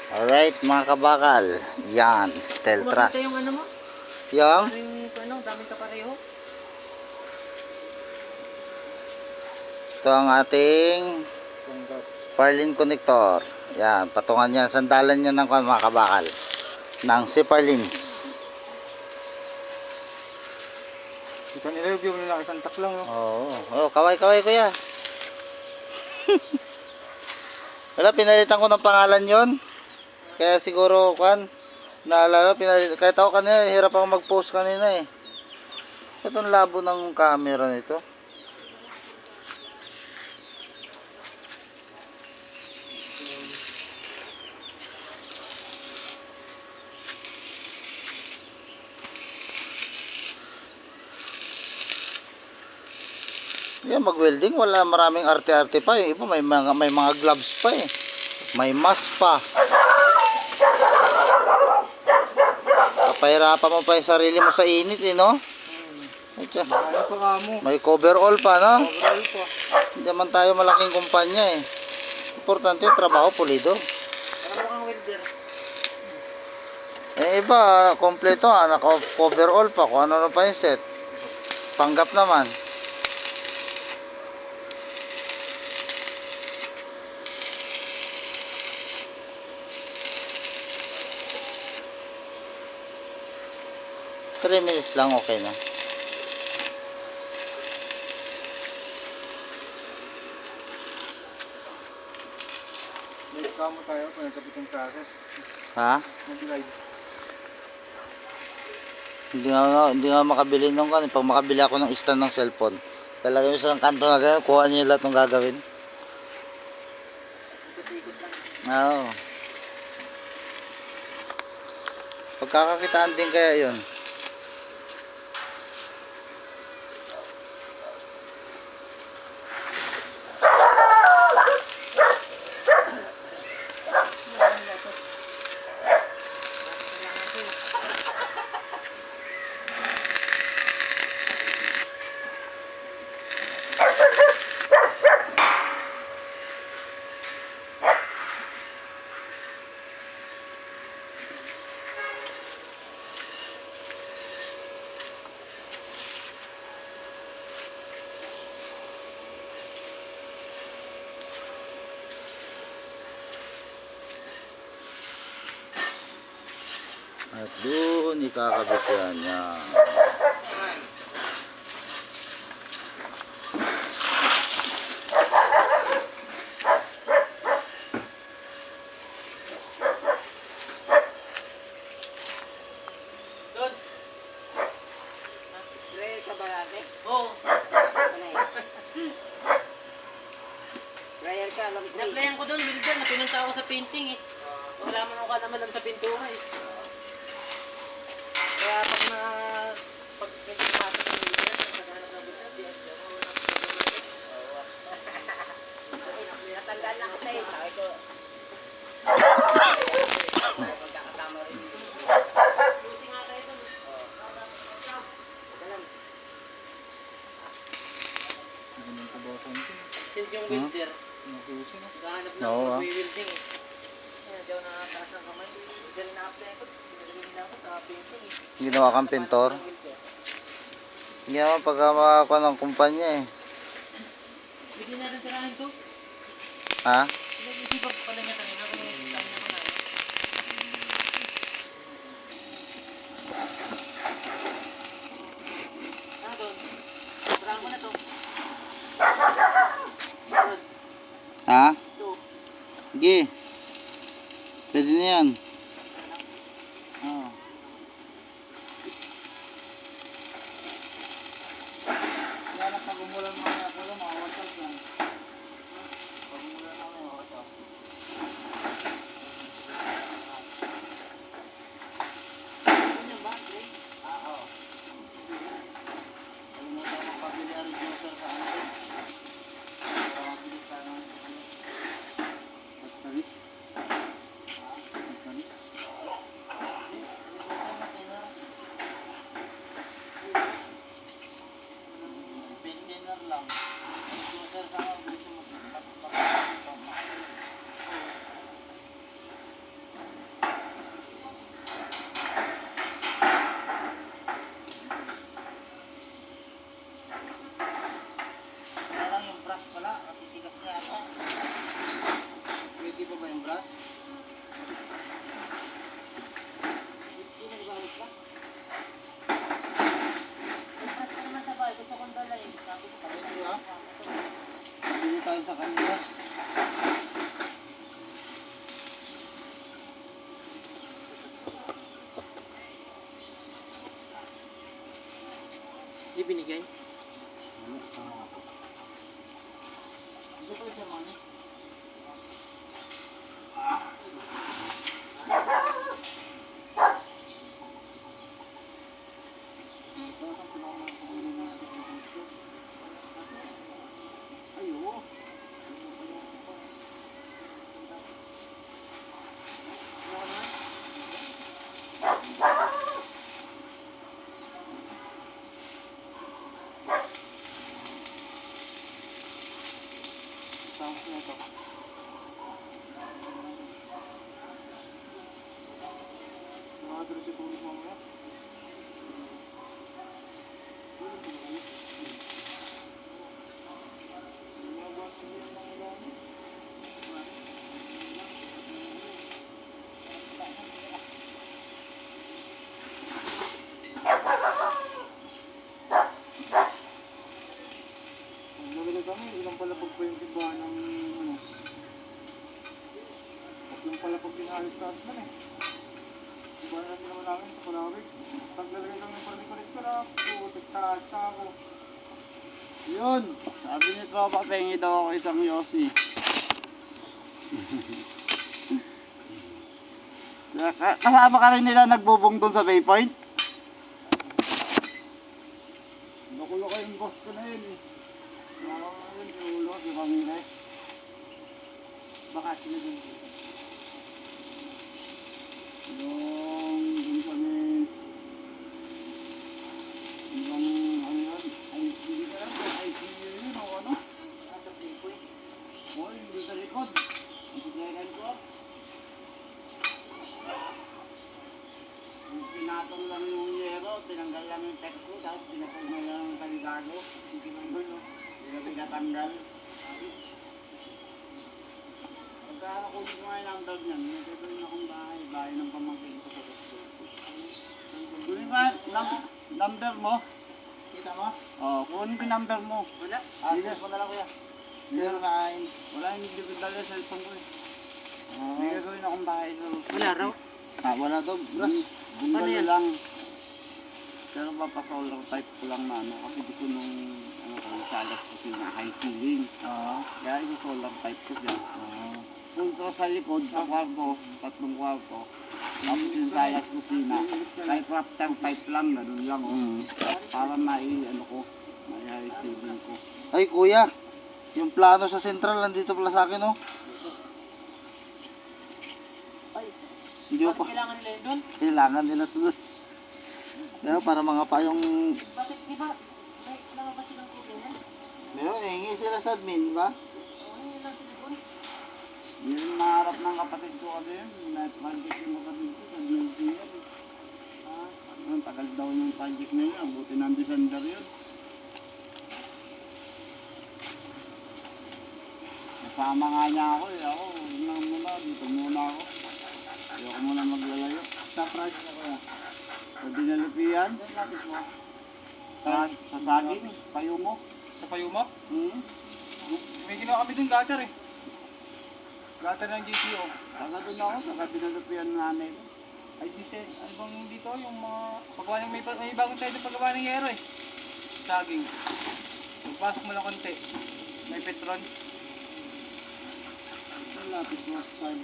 Alright mga kabakal, yan, Steltras. Makita yung ano mo? Yung Yung daming kapareho. ito ang ating Parlin connector. Yan, patungan yan, sandalan yan ng mga kabakal ng si Parlins. Ito nire-review nila isang taklang, no? Oo, kaway-kaway kuya. Wala, pinalitan ko ng pangalan yon. Kaya siguro naalala, kahit ako kanina, hirap ako mag-post kanina eh. Itong labo ng camera nito. Yan, mag-welding, wala maraming arte-arte pa eh. Iba may mga gloves pa eh. May mask pa. Papahirapan mo pa yung sarili mo sa init eh, no? May coverall pa, no? Overall po. Hindi man tayo malaking kumpanya eh. Importante, trabaho pulido. Para mo kang welder. Eh iba, kompleto naka-coverall pa. Kung ano pa yung set. Panggap naman. Three minutes lang, okay na. May kamo tayo kung nagkapitong process. Ha? Mag-ride. Hindi nga makabili nung pag makabili ako ng stand ng cellphone. Talaga yung isang kanto na gano'n, kuha niyo lahat ng gagawin. Oo. Pagkakakitaan din kaya yun. At doon ikakabit yan. Yan. Doon. Spray ka ba natin? Oo. Ano eh? Sprayer ka, alam ko eh. Na-applyan ko doon, welder, na pinunta ako sa painting eh. Wala man ako alam sa pintura eh. Kaya pag may pasok ng welder, naghahanap ng welder, di ako Natandaan na kita eh. Sabi ko. Magkakasama rin. Lucy nga tayo doon. Dalam. Send yung welder. Naghahanap ng welding eh. Kaya di ako nakataas ng kamay. Dahil na-apply ko, pinalagay nila ako sa painting eh. Ginawa kang pintor. Hindi naman pagkakakuha ng kumpanya eh. Hindi natin tirahin to. Ha? Hindi pa pala niya kanina kung kami na kunahin. Ano doon? Tirahan ko na to. Ha? Ito. Sige. Pwede na yan. Oo. Kaya lang pag umulan mga ako lang, mga watas lang. Pag umulan ako mga watas. Ano ba, Dre? Oo. Kalimutan mo pabili ang reducer sa ano. Para mabilis ka ng ano. Nagparis. Nagparis. binigay. Hindi ko siya mani. Ayo. Ilang palapag pa yung tiba ng ano? Tatlong palapag din alis-taas na eh. Diba na natin naman namin, palawig. Taglalagay lang ng parang-connector ah. Putik taas ako. Yun, sabi ni Tropa, pengi daw ako isang Yossi. Kasama ka rin nila nagbubong doon sa Waypoint? Nakulo ko yung boss ko na yun eh. Yun, iulo ko kami eh. Baka sila dun. Yung dun kami. Ibang ano yun? Ay, hindi ka lang kung ICU yun o ano? Nasa Playpoint. O, hindi sa likod. Ang siglayan ko. Pinatong lang yung yero, tinanggal lang yung tech ko, tapos pinatong lang yung kaligago. Yung kinunggol, no? Hindi na pinatanggal. Pagka nakunin ko nga yung number niyan, may gagawin akong bahay, bahay ng pamangkin ko sa gusto. Kunin ko number mo. Kita mo? Oo, kunin ko yung number mo. Wala. Sige mo na lang kuya. 09. Wala, hindi ko dala yung cellphone ko eh. Ah, May gagawin akong bahay sa gusto. Wala raw. wala daw. Bras. Bungalo yan? lang. Pero papasolar type ko lang na ano, kasi gusto nung ano ko, salas ko na high ceiling. Kaya yung solar type ko dyan. Punto sa likod, sa kwarto, 3 kwarto. Tapos yung salas kusina, kahit rafter pipe lang, ganun lang. Oh. Para ano ko, may high ceiling ko. Ay kuya, yung plano sa central nandito pala sa akin oh. Ay, Hindi ko bakit pa. kailangan nila yun doon? Kailangan nila ito doon. Kaya para mga payong... Bakit, di ba? May nakabas silang kukunan? Pero hingi sila sa admin, ba? Oo, yun lang silikon. Yun yung naharap ng kapatid ko kasi yun, project yung kapatid ko sa New Ang tagal daw yung project na yun, buti ng December yun. Kasama nga niya ako eh, ako, muna, dito muna ako. Ayoko muna maglalayo. Sa project na kuya. Sa dinalupian, sa saging, payo mo. Sa Payuma? Hmm? May ginawa kami dun gatar eh. Gatar ng GPO. Saka doon ako, saka dinalupian ng nanay ko. Ay, ano bang dito? Yung mga paggawa ng may bagong tayo ng paggawa ng yero eh. Saging. Pagpasok mo lang konti. May petron. Ang lapis last time.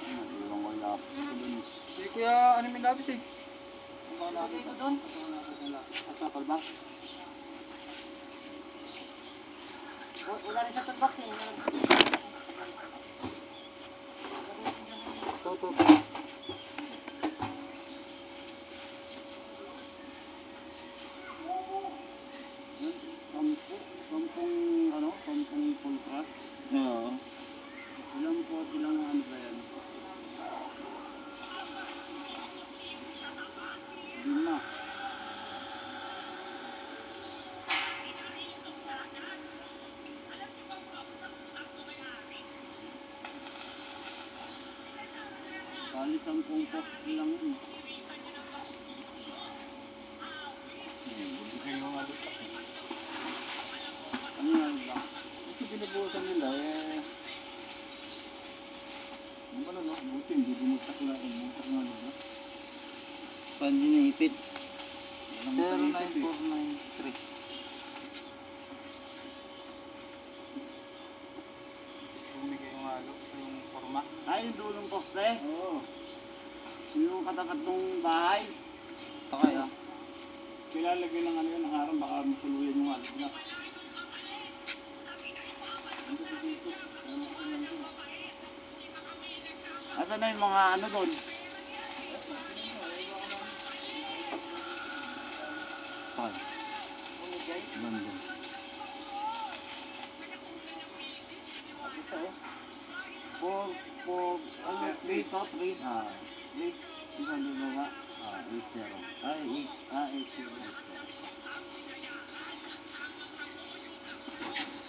Naiwan ko yung lapis ko doon. Hindi kuya, ano may labis eh. Ang mga Lagay ko doon. At sa palbang. Wala rin sa toolbox eh. Toto. Sampung full truck. Oo. Ilang po, ilang ano ba yan? 5. Bali 10 post lang yun. Ano nga ba? Kasi pinabuhusan nila eh. Ano ba no? Buti hindi bumagsak na. Bumagsak na nila. Pandi na ipit. 09493. Bumigay yung halo, yung forma. Ay, yung dulong poste? Oo. Yung katapat ng bahay? Okay, ah. Pilalagay ng ano yun, ng harang, baka masuluyan yung halo na. Asa na yung mga ano doon? Okay. Banda. Ano, 3 to 3? Ah, 3. Isang dalawa. 80. Ay, 8. 8.